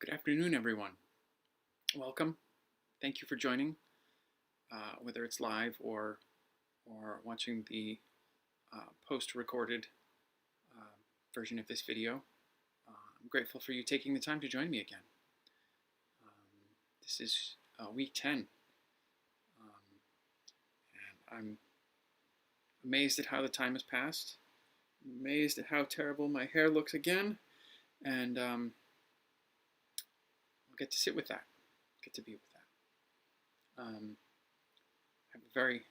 Good afternoon, everyone. Welcome. Thank you for joining, whether it's live or watching the post-recorded uh, version of this video. I'm grateful for you taking the time to join me again. This is week 10, and I'm amazed at how the time has passed. I'm amazed at how terrible my hair looks again, and I'll get to sit with that, get to be with that. I have a very,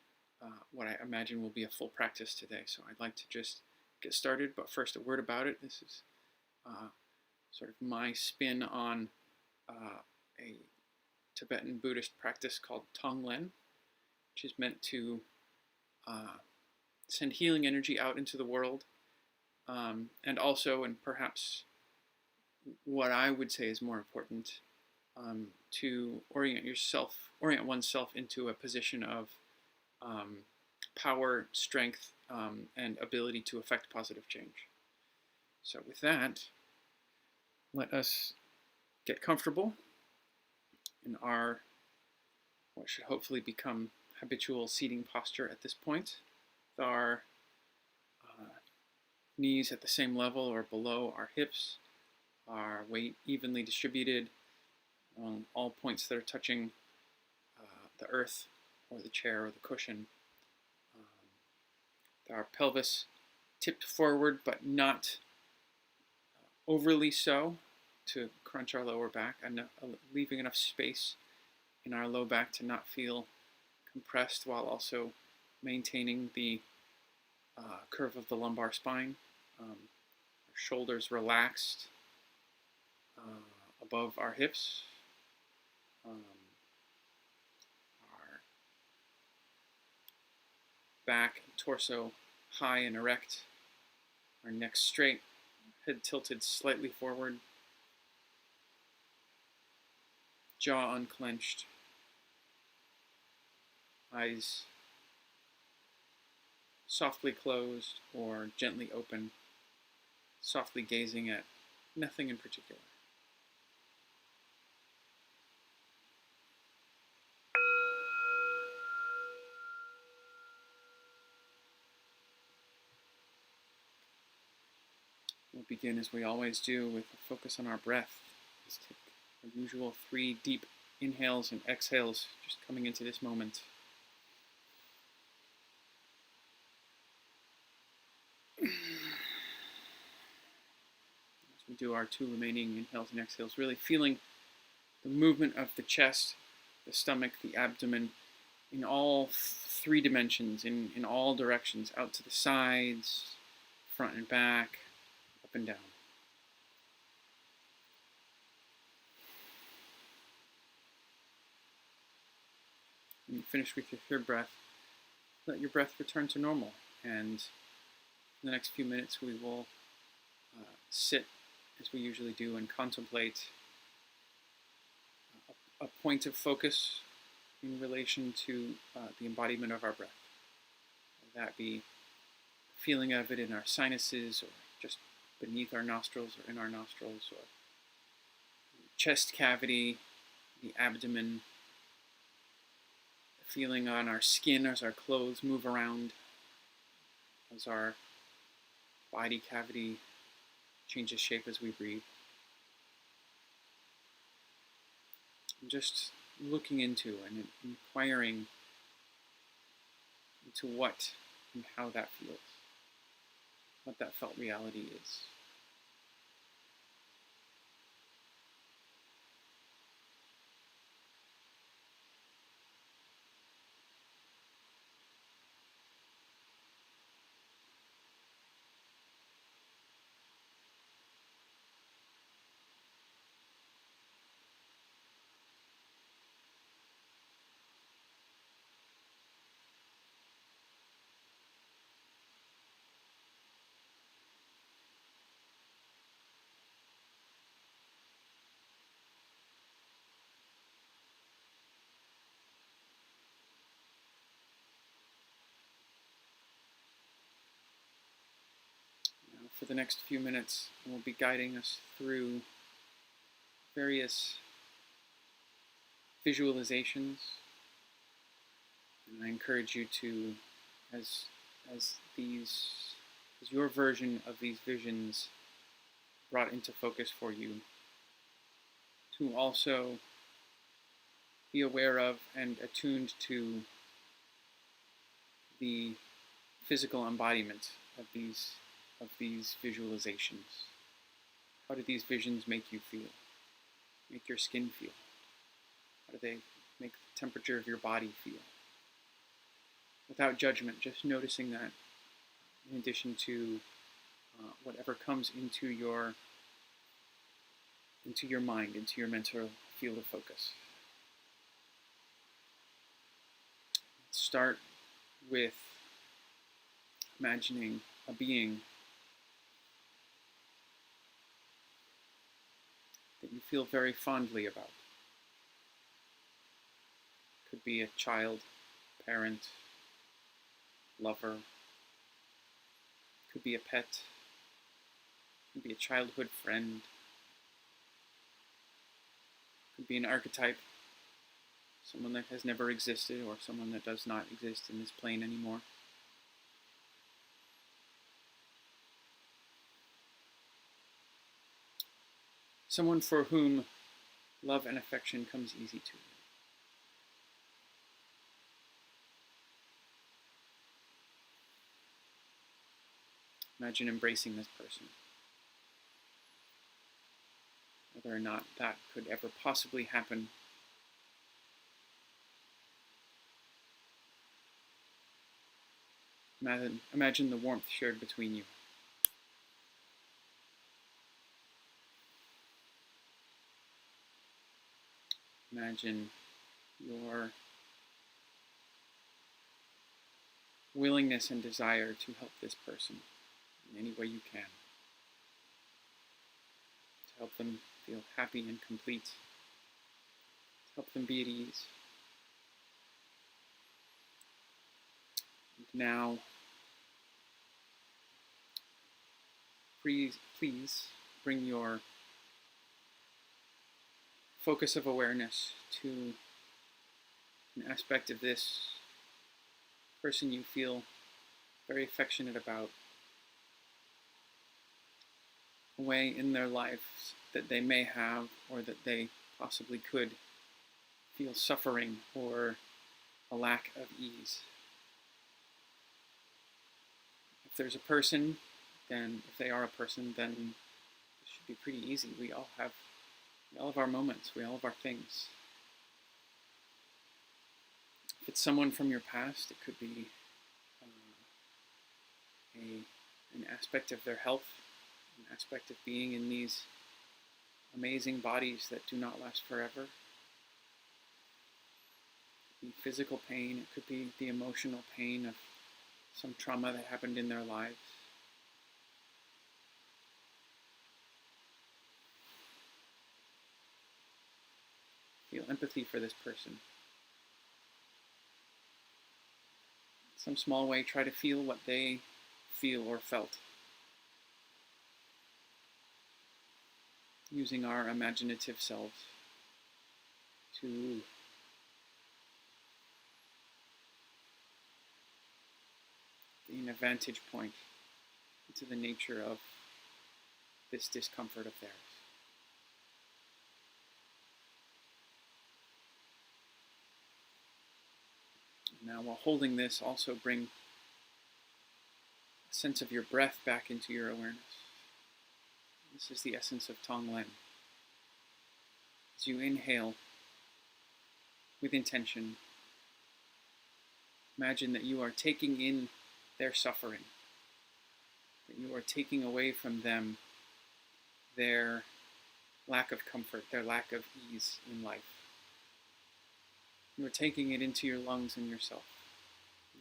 what I imagine will be a full practice today, so I'd like to just get started, but first a word about it. This is sort of my spin on a Tibetan Buddhist practice called Tonglen, which is meant to send healing energy out into the world, and also, and perhaps what I would say is more important, to orient oneself into a position of power, strength, and ability to affect positive change. So with that, let us get comfortable in our what should hopefully become habitual seating posture at this point, with our knees at the same level or below our hips, our weight evenly distributed on all points that are touching the earth or the chair or the cushion. Our pelvis tipped forward, but not overly so to crunch our lower back, and leaving enough space in our low back to not feel compressed while also maintaining the curve of the lumbar spine. Our shoulders relaxed above our hips. Our back and torso high and erect. Our neck straight, head tilted slightly forward. Jaw unclenched. Eyes softly closed or gently open, softly gazing at nothing in particular. We'll begin as we always do with a focus on our breath. Let's take our usual 3 deep inhales and exhales, just coming into this moment. As we do our 2 remaining inhales and exhales, really feeling the movement of the chest, the stomach, the abdomen, in all 3 dimensions, in all directions, out to the sides, front and back, up and down. When you finish with your 3rd breath, let your breath return to normal. And in the next few minutes, we will sit as we usually do and contemplate a point of focus in relation to the embodiment of our breath. Whether that be feeling of it in our sinuses or just beneath our nostrils or in our nostrils, or chest cavity, the abdomen, the feeling on our skin as our clothes move around, as our body cavity changes shape as we breathe. And just looking into and inquiring into what and how that feels, what that felt reality is. For the next few minutes, we'll be guiding us through various visualizations, and I encourage you to, as your version of these visions brought into focus for you, to also be aware of and attuned to the physical embodiment of these visualizations. How do these visions make you feel? Make your skin feel? How do they make the temperature of your body feel? Without judgment, just noticing that, in addition to whatever comes into your mind, into your mental field of focus. Start with imagining a being that you feel very fondly about. Could be a child, parent, lover. Could be a pet. Could be a childhood friend. Could be an archetype, someone that has never existed or someone that does not exist in this plane anymore. Someone for whom love and affection comes easy to you. Imagine embracing this person. Whether or not that could ever possibly happen, imagine the warmth shared between you. Imagine your willingness and desire to help this person in any way you can. To help them feel happy and complete. To help them be at ease. And now, please bring your focus of awareness to an aspect of this person you feel very affectionate about, a way in their lives that they may have or that they possibly could feel suffering or a lack of ease. If there's a person, then if they are a person, then it should be pretty easy. We all have our moments, we all have our things. If it's someone from your past, it could be an aspect of their health, an aspect of being in these amazing bodies that do not last forever. It could be physical pain, it could be the emotional pain of some trauma that happened in their lives. Feel empathy for this person. In some small way, try to feel what they feel or felt. Using our imaginative selves to gain a vantage point into the nature of this discomfort of theirs. Now, while holding this, also bring a sense of your breath back into your awareness. This is the essence of Tonglen. As you inhale with intention, imagine that you are taking in their suffering, that you are taking away from them their lack of comfort, their lack of ease in life. You are taking it into your lungs and yourself.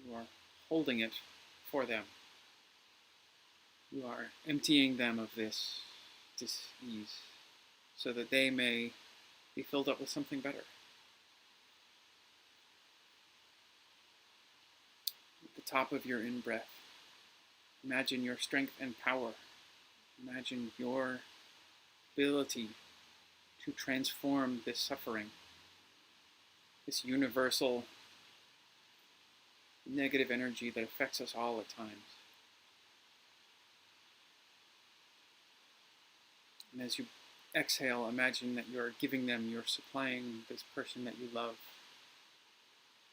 You are holding it for them. You are emptying them of this dis-ease so that they may be filled up with something better. At the top of your in-breath, imagine your strength and power. Imagine your ability to transform this suffering, this universal negative energy that affects us all at times. And as you exhale, imagine that you're giving them, you're supplying this person that you love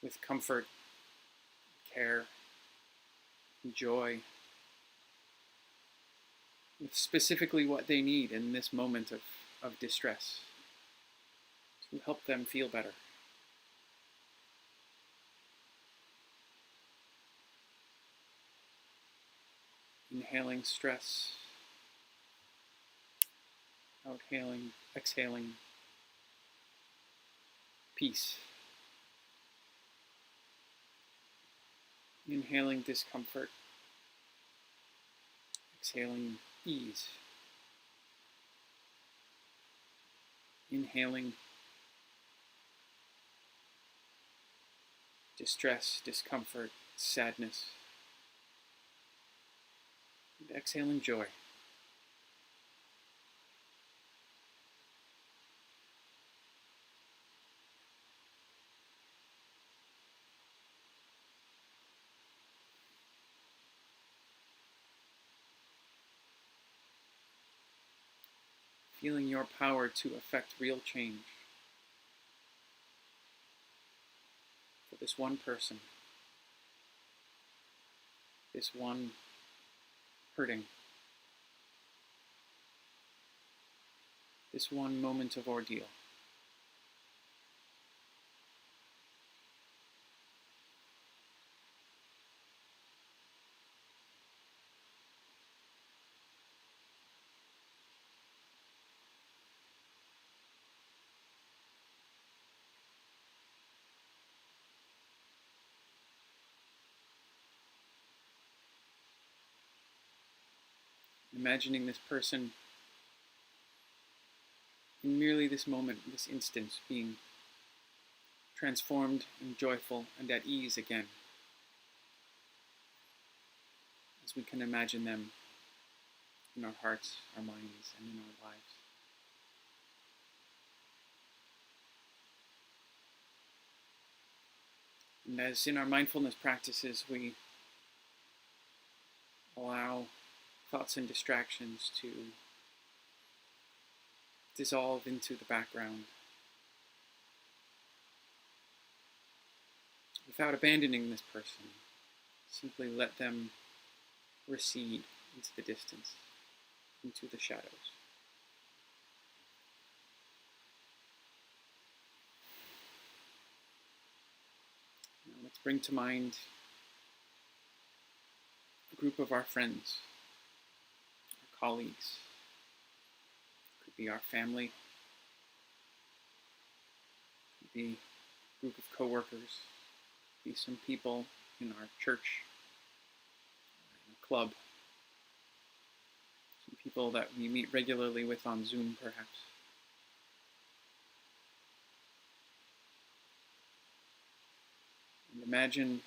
with comfort, care, joy, with specifically what they need in this moment of distress to help them feel better. Inhaling stress, exhaling peace. Inhaling discomfort, exhaling ease. Inhaling distress, discomfort, sadness. And exhaling joy. Feeling your power to affect real change for this one person, this one hurting, this one moment of ordeal. Imagining this person in merely this moment, this instant, being transformed and joyful and at ease again, as we can imagine them in our hearts, our minds, and in our lives. And as in our mindfulness practices, we allow thoughts and distractions to dissolve into the background without abandoning this person. Simply let them recede into the distance, into the shadows. Now let's bring to mind a group of our friends, our colleagues, could be our family, could be a group of coworkers, could be some people in our church, in a club, some people that we meet regularly with on Zoom perhaps. And imagine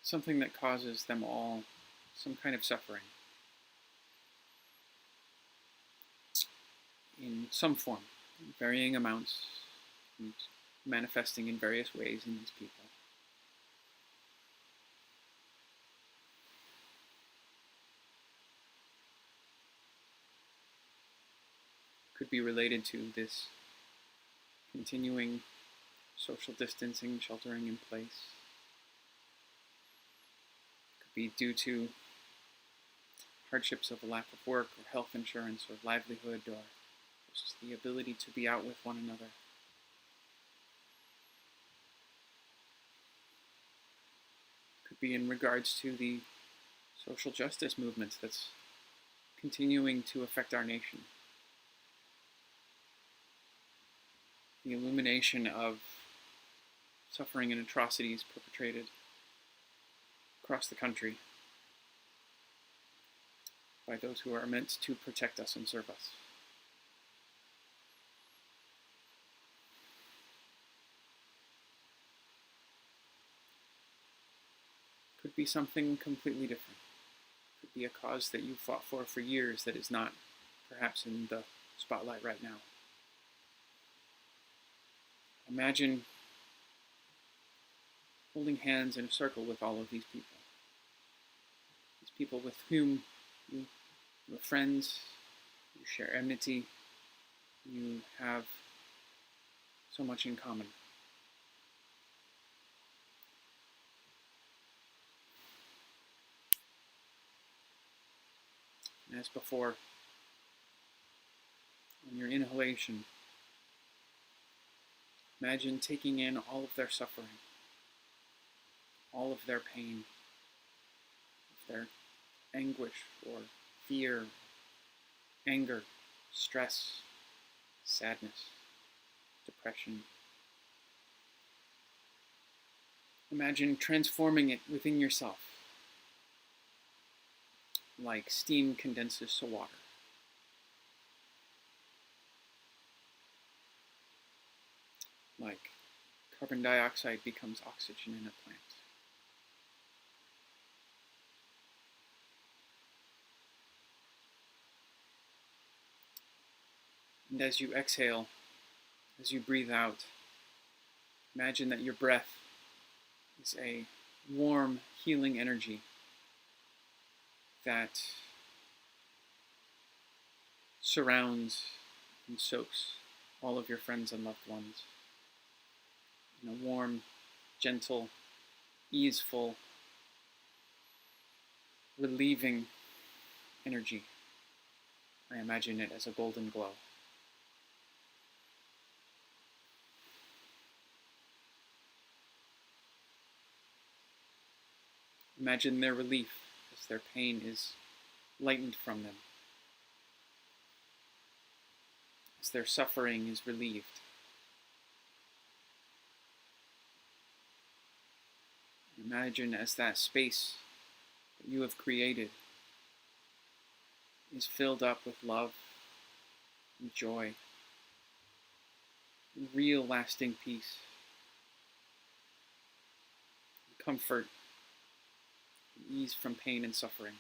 something that causes them all some kind of suffering in some form, in varying amounts, and manifesting in various ways in these people. Could be related to this continuing social distancing, sheltering in place. Could be due to hardships of a lack of work or health insurance or livelihood, or just the ability to be out with one another. Could be in regards to the social justice movement that's continuing to affect our nation. The illumination of suffering and atrocities perpetrated across the country by those who are meant to protect us and serve us. be something completely different. It could be a cause that you fought for years that is not perhaps in the spotlight right now. Imagine holding hands in a circle with all of these people with whom you are friends, you share enmity, you have so much in common. And as before, on your inhalation, imagine taking in all of their suffering, all of their pain, their anguish or fear, anger, stress, sadness, depression. Imagine transforming it within yourself, like steam condenses to water. Like carbon dioxide becomes oxygen in a plant. And as you exhale, as you breathe out, imagine that your breath is a warm, healing energy that surrounds and soaks all of your friends and loved ones in a warm, gentle, easeful, relieving energy. I imagine it as a golden glow. Imagine their relief as their pain is lightened from them, as their suffering is relieved. Imagine as that space that you have created is filled up with love and joy, and real lasting peace, and comfort, and ease from pain and suffering.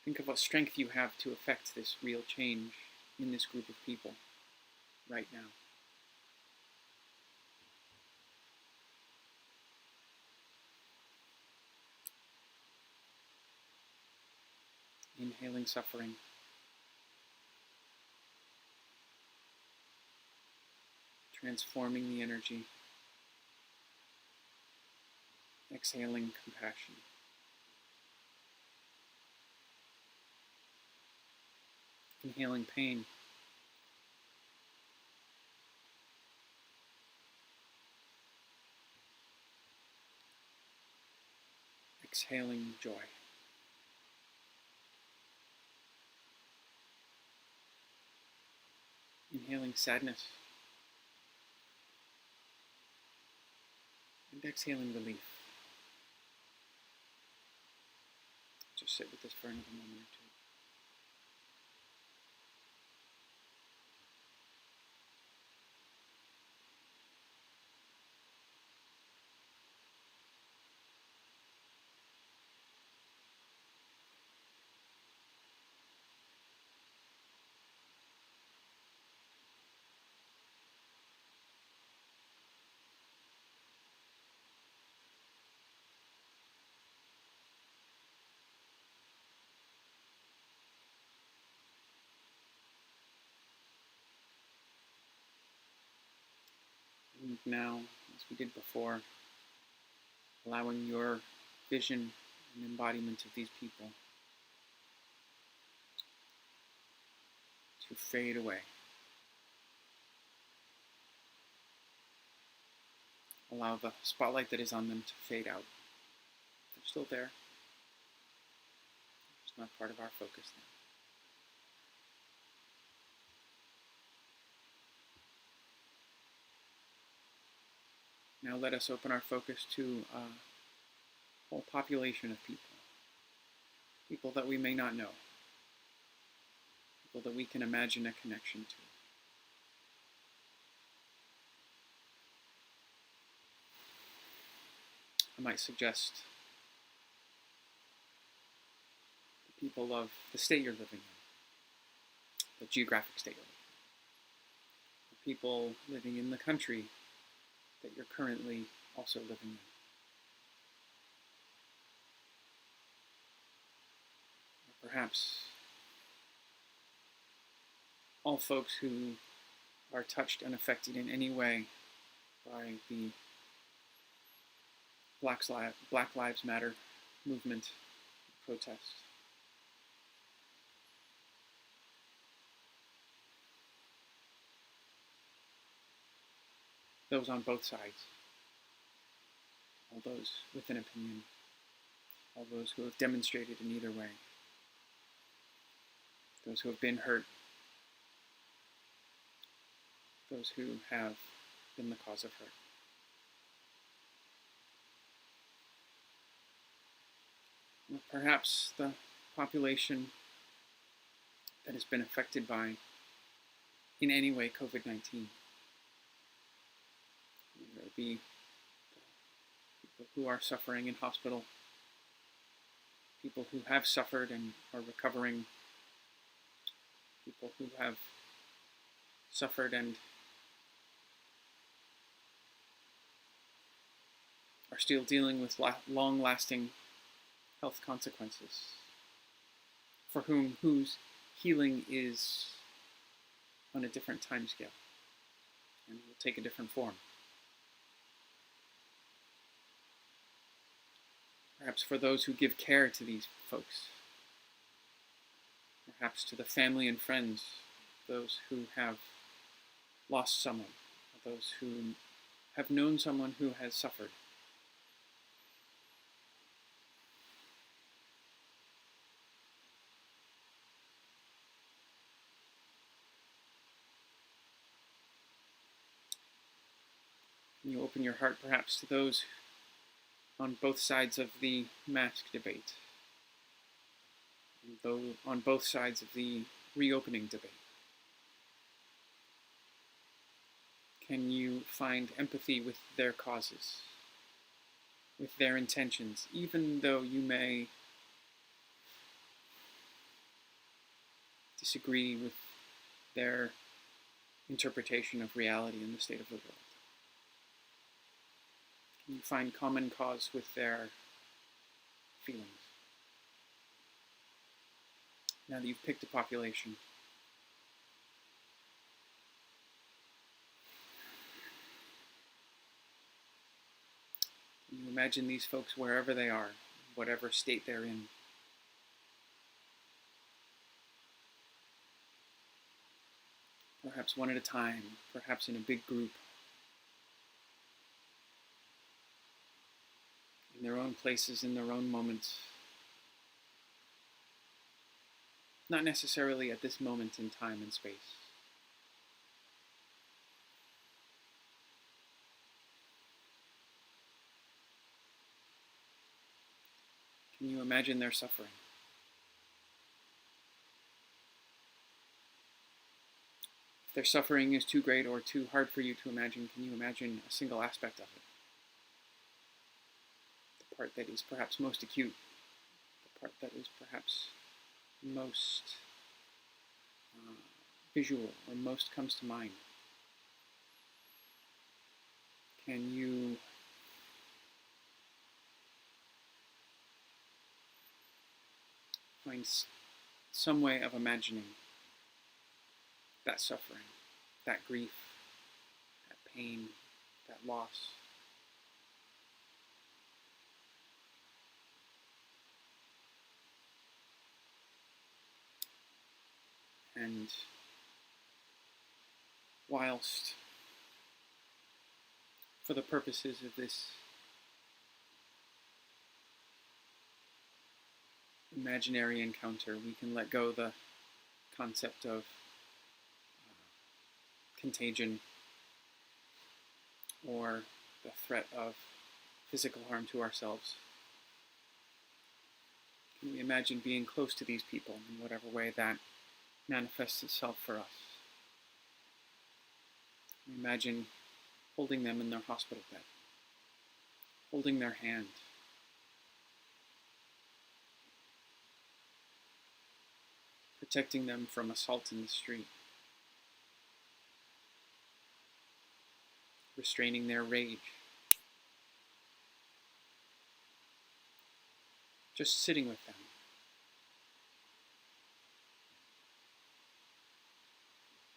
Think of what strength you have to effect this real change in this group of people right now. Inhaling suffering. Transforming the energy. Exhaling compassion. Inhaling pain. Exhaling joy. Inhaling sadness. And exhaling relief. Just sit with this for another moment or two. And now, as we did before, allowing your vision and embodiment of these people to fade away. Allow the spotlight that is on them to fade out. They're still there. It's not part of our focus now. Now let us open our focus to a whole population of people. People that we may not know. people that we can imagine a connection to. I might suggest the people of the state you're living in, the geographic state you're living in, the people living in the country that you're currently also living in. Or perhaps all folks who are touched and affected in any way by the Black Lives Matter movement protest. Those on both sides, all those with an opinion, all those who have demonstrated in either way, those who have been hurt, those who have been the cause of hurt. Perhaps the population that has been affected by, in any way, COVID-19. There will be people who are suffering in hospital, people who have suffered and are recovering, people who have suffered and are still dealing with long-lasting health consequences, for whose healing is on a different time scale and will take a different form. Perhaps for those who give care to these folks, perhaps to the family and friends, those who have lost someone, those who have known someone who has suffered. Can you open your heart perhaps to those on both sides of the mask debate, and though on both sides of the reopening debate? Can you find empathy with their causes, with their intentions, even though you may disagree with their interpretation of reality in the state of the world? Can you find common cause with their feelings? Now that you've picked a population, can you imagine these folks wherever they are, whatever state they're in? Perhaps one at a time, perhaps in a big group, in their own places, in their own moments. Not necessarily at this moment in time and space. Can you imagine their suffering? If their suffering is too great or too hard for you to imagine, can you imagine a single aspect of it? The part that is perhaps most acute, the part that is perhaps most visual or most comes to mind. Can you find some way of imagining that suffering, that grief, that pain, that loss? And whilst, for the purposes of this imaginary encounter, we can let go the concept of contagion or the threat of physical harm to ourselves. Can we imagine being close to these people in whatever way that manifests itself for us. Imagine holding them in their hospital bed, holding their hand, protecting them from assault in the street, restraining their rage, just sitting with them.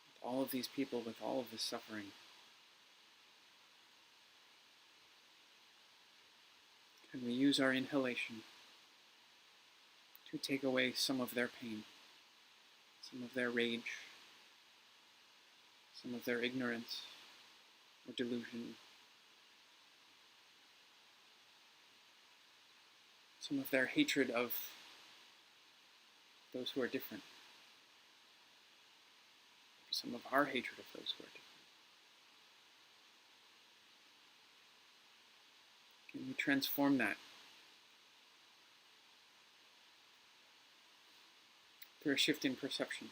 With all of these people, with all of this suffering. Can we use our inhalation to take away some of their pain, some of their rage, some of their ignorance or delusion, some of their hatred of those who are different, some of our hatred of those who are different. Can we transform that through a shift in perception,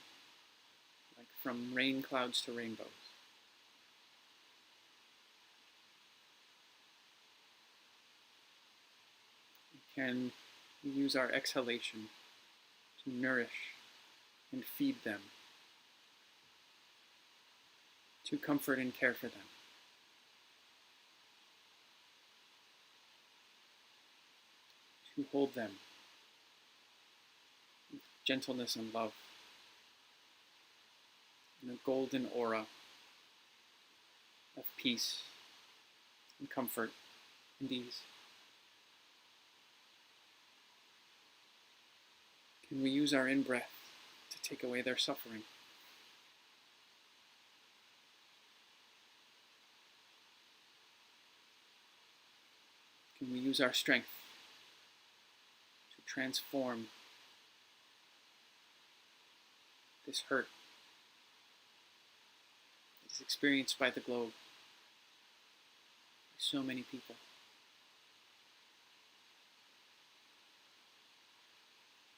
like from rain clouds to rainbows? Can we use our exhalation to nourish and feed them, to comfort and care for them? To hold them with gentleness and love, in a golden aura of peace and comfort and ease. Can we use our in-breath to take away their suffering? Can we use our strength to transform this hurt that is experienced by the globe, by so many people?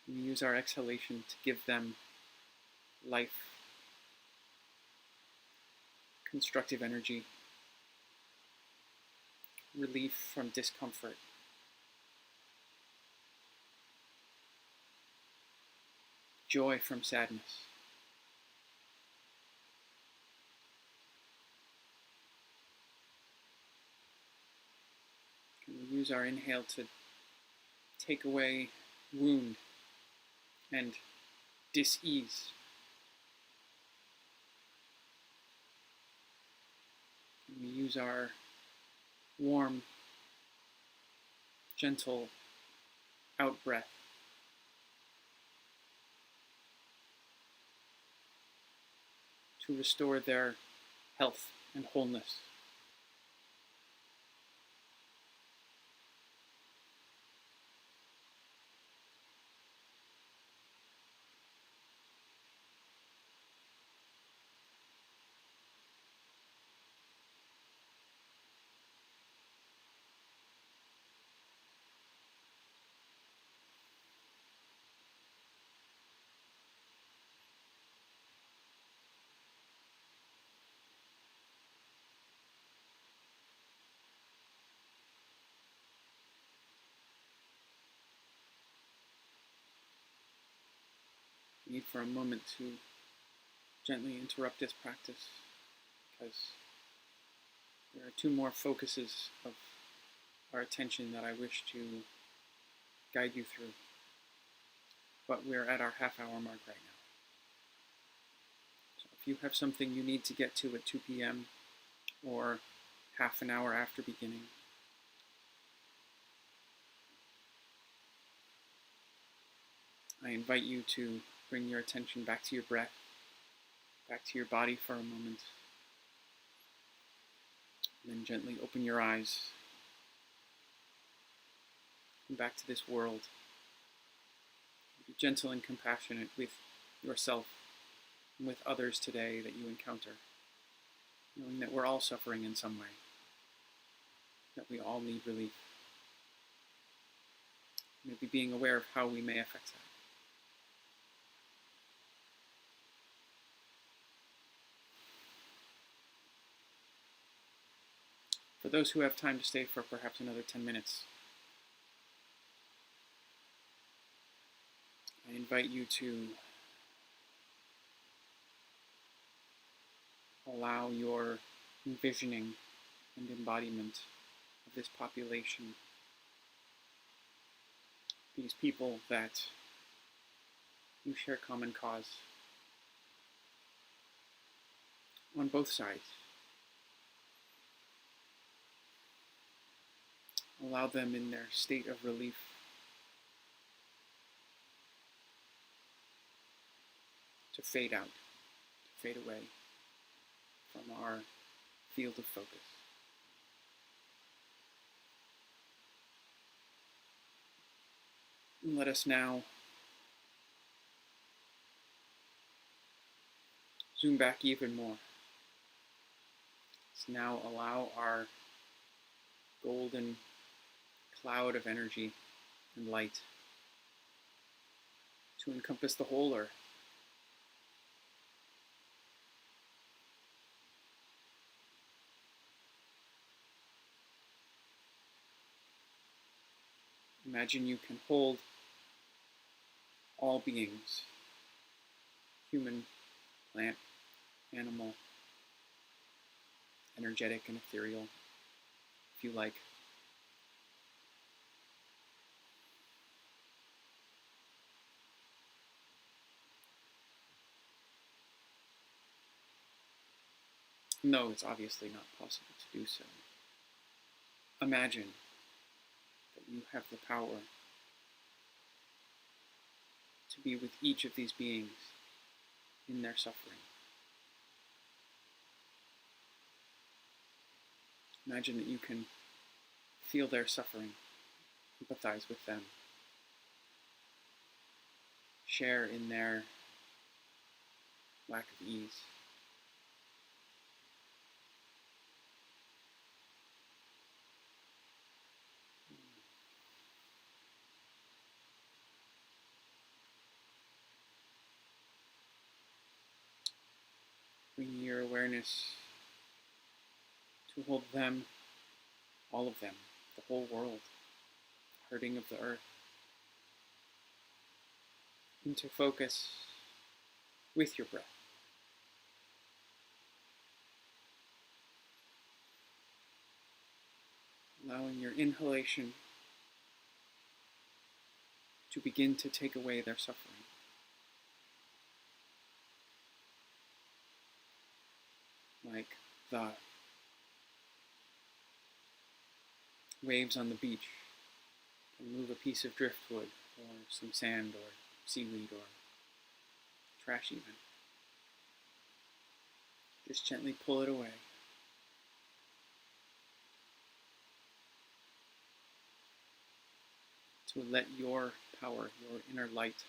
Can we use our exhalation to give them life, constructive energy, relief from discomfort, joy from sadness? Can we use our inhale to take away wound and dis-ease? Can we use our warm, gentle out-breath to restore their health and wholeness? I need for a moment to gently interrupt this practice, because there are two more focuses of our attention that I wish to guide you through. But we're at our half-hour mark right now. So if you have something you need to get to at 2 p.m. or half an hour after beginning, I invite you to bring your attention back to your breath, back to your body for a moment, and then gently open your eyes and back to this world. Be gentle and compassionate with yourself and with others today that you encounter, knowing that we're all suffering in some way, that we all need relief. Maybe being aware of how we may affect that. those who have time to stay for perhaps another 10 minutes, I invite you to allow your envisioning and embodiment of this population, these people that you share common cause on both sides. Allow them in their state of relief to fade out, to fade away from our field of focus. And let us now zoom back even more. Let's now allow our golden cloud of energy and light to encompass the whole earth. Imagine you can hold all beings, human, plant, animal, energetic and ethereal, if you like. No, it's obviously not possible to do so. Imagine that you have the power to be with each of these beings in their suffering. Imagine that you can feel their suffering, empathize with them, share in their lack of ease. Bringing your awareness to hold them, all of them, the whole world, the hurting of the earth, into focus with your breath. Allowing your inhalation to begin to take away their suffering. Like the waves on the beach can move a piece of driftwood or some sand or seaweed or trash even. Just gently pull it away. To let your power, your inner light,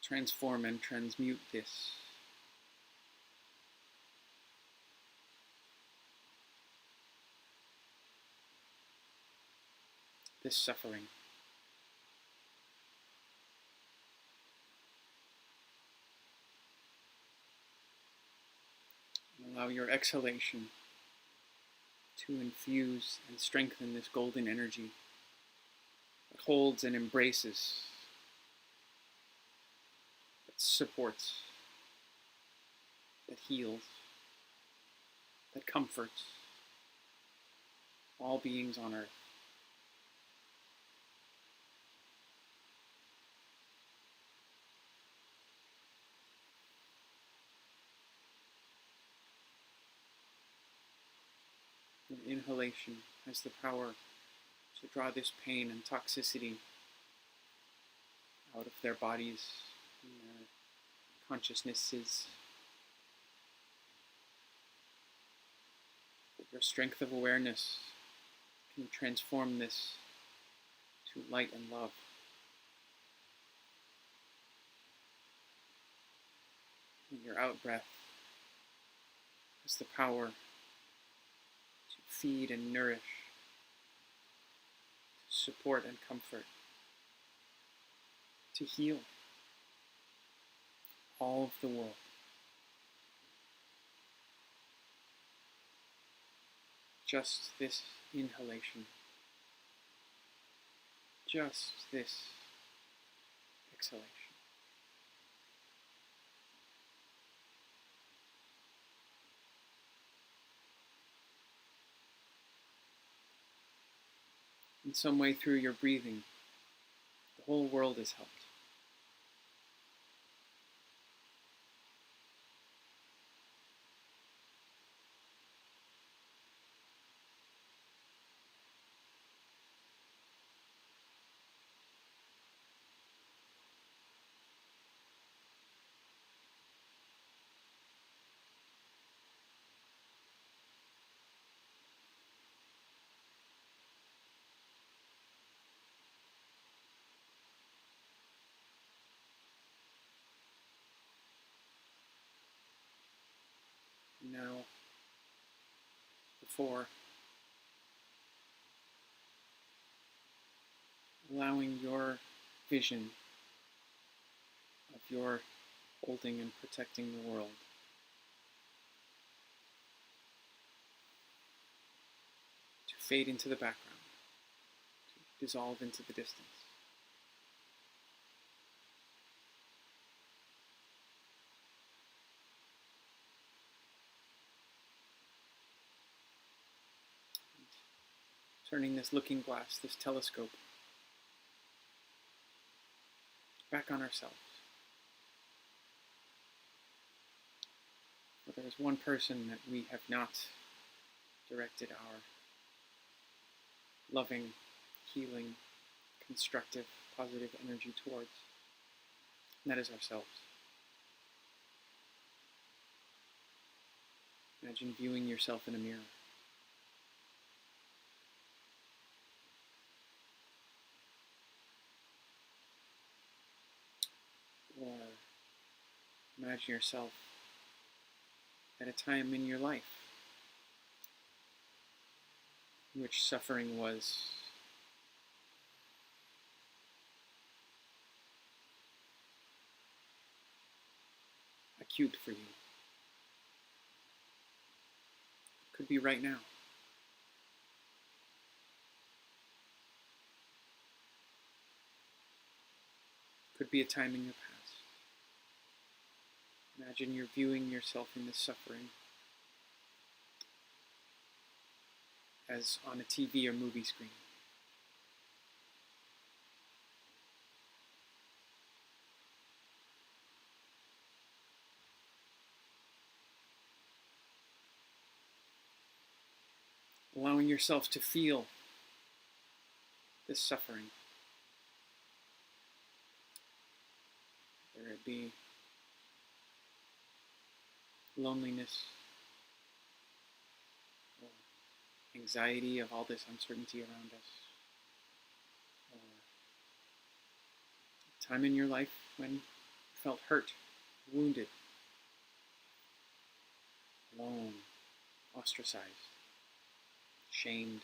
transform and transmute this. This suffering. And allow your exhalation to infuse and strengthen this golden energy that holds and embraces, that supports, that heals, that comforts all beings on earth. Your inhalation has the power to draw this pain and toxicity out of their bodies and their consciousnesses. Your strength of awareness can transform this to light and love. And your out-breath has the power to feed and nourish, to support and comfort, to heal all of the world. just this inhalation, just this exhalation. In some way, through your breathing, the whole world is helped. Now, before allowing your vision of your holding and protecting the world to fade into the background, to dissolve into the distance. Turning this looking glass, this telescope, back on ourselves. But there is one person that we have not directed our loving, healing, constructive, positive energy towards, and that is ourselves. Imagine viewing yourself in a mirror. Or imagine yourself at a time in your life in which suffering was acute for you. Could be right now. Could be a time in your past. Imagine you're viewing yourself in this suffering as on a TV or movie screen. Allowing yourself to feel this suffering. Whether it be loneliness or anxiety of all this uncertainty around us, or a time in your life when you felt hurt, wounded, alone, ostracized, shamed.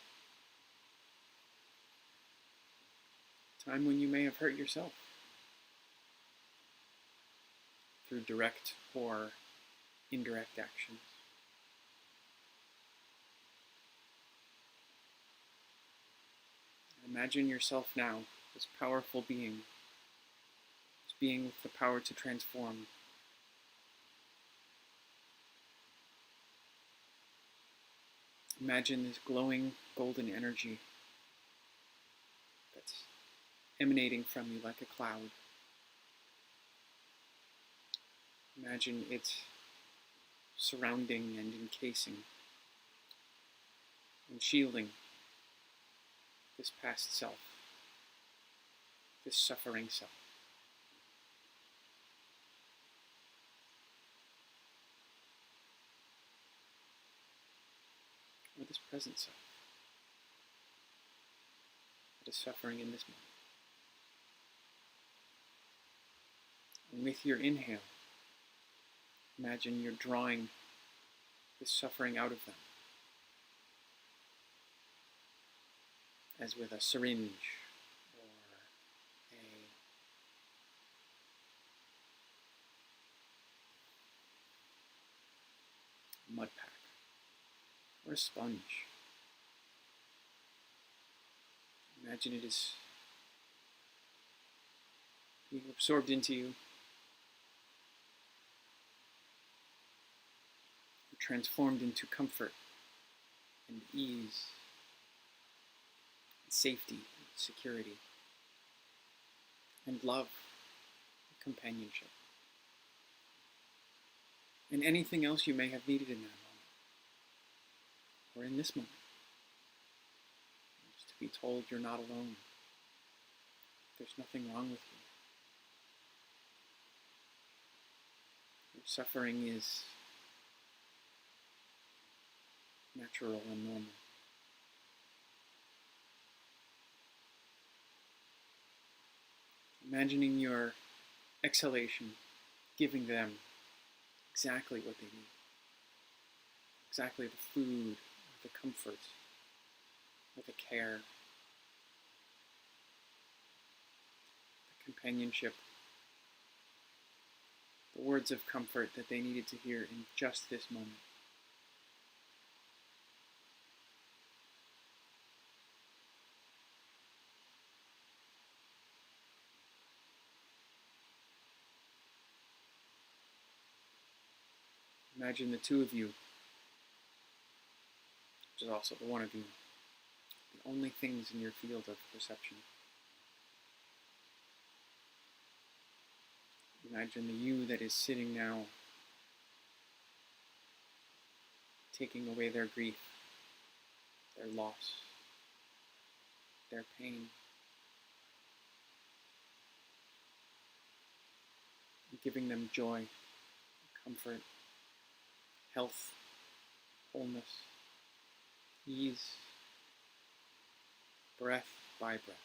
A time when you may have hurt yourself through direct or indirect actions. Imagine yourself now, this powerful being, this being with the power to transform. Imagine this glowing golden energy that's emanating from you like a cloud. Imagine it surrounding and encasing and shielding this past self, this suffering self. Or this present self that is suffering in this moment. And with your inhale, imagine you're drawing this suffering out of them, as with a syringe or a mud pack or a sponge. Imagine it is being absorbed into you, transformed into comfort and ease, and safety, and security, and love, and companionship, and anything else you may have needed in that moment, or in this moment. Just to be told you're not alone. There's nothing wrong with you. Your suffering is natural and normal. Imagining your exhalation giving them exactly what they need. Exactly the food, or the comfort, or the care, the companionship, the words of comfort that they needed to hear in just this moment. Imagine the two of you, which is also the one of you, the only things in your field of perception. Imagine the you that is sitting now, taking away their grief, their loss, their pain, and giving them joy, comfort, health, wholeness, ease, breath by breath.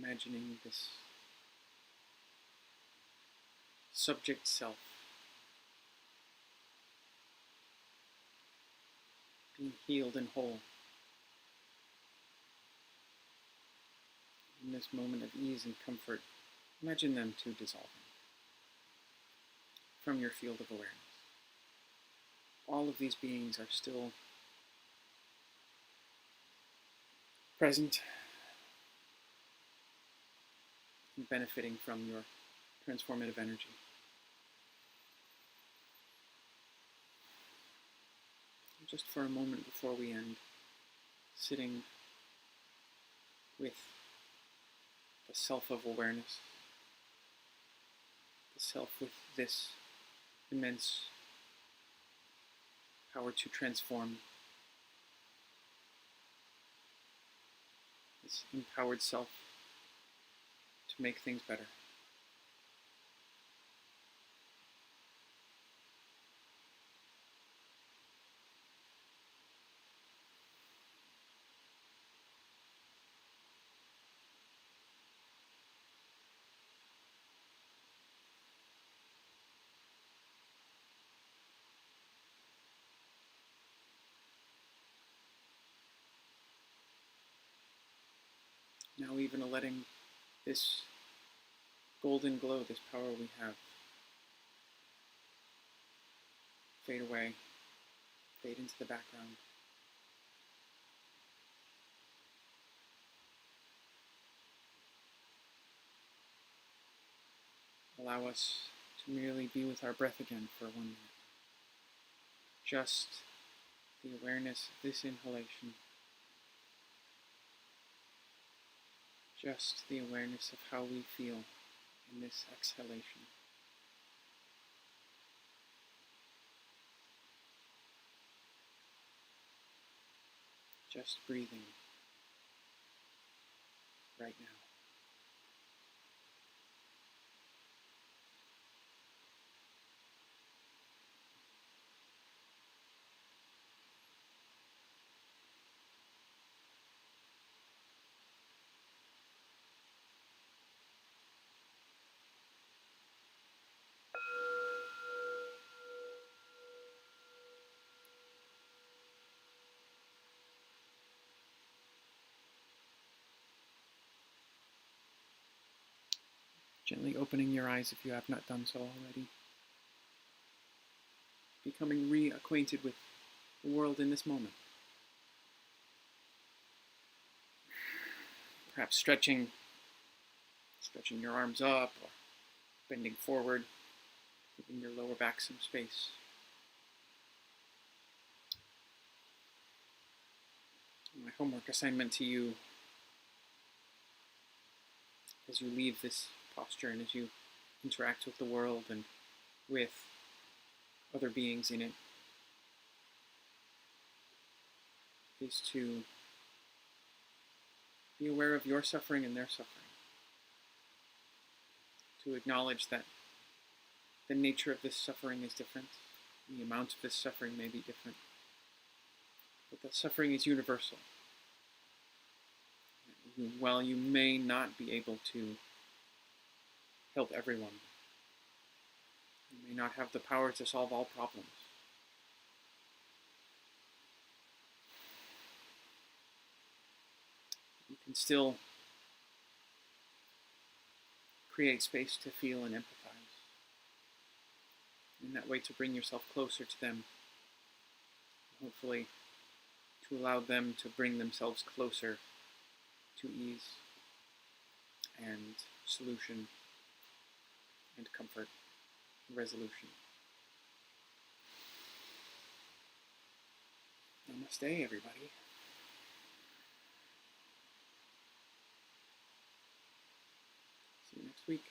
Now imagining this subject self being healed and whole in this moment of ease and comfort. Imagine them too dissolving from your field of awareness. All of these beings are still present and benefiting from your transformative energy. Just for a moment before we end, sitting with the self of awareness, the self with this immense power to transform, this empowered self to make things better. Now even letting this golden glow, this power we have, fade away, fade into the background. Allow us to merely be with our breath again for 1 minute. Just the awareness of this inhalation. Just the awareness of how we feel in this exhalation. Just breathing right now. Gently opening your eyes if you have not done so already. Becoming reacquainted with the world in this moment. Perhaps stretching your arms up or bending forward, giving your lower back some space. My homework assignment to you as you leave this posture and as you interact with the world and with other beings in it is to be aware of your suffering and their suffering. To acknowledge that the nature of this suffering is different, the amount of this suffering may be different, but that suffering is universal. While you may not be able to help everyone, you may not have the power to solve all problems, you can still create space to feel and empathize. In that way, to bring yourself closer to them, hopefully to allow them to bring themselves closer to ease and solution and comfort and resolution. Namaste, everybody. See you next week.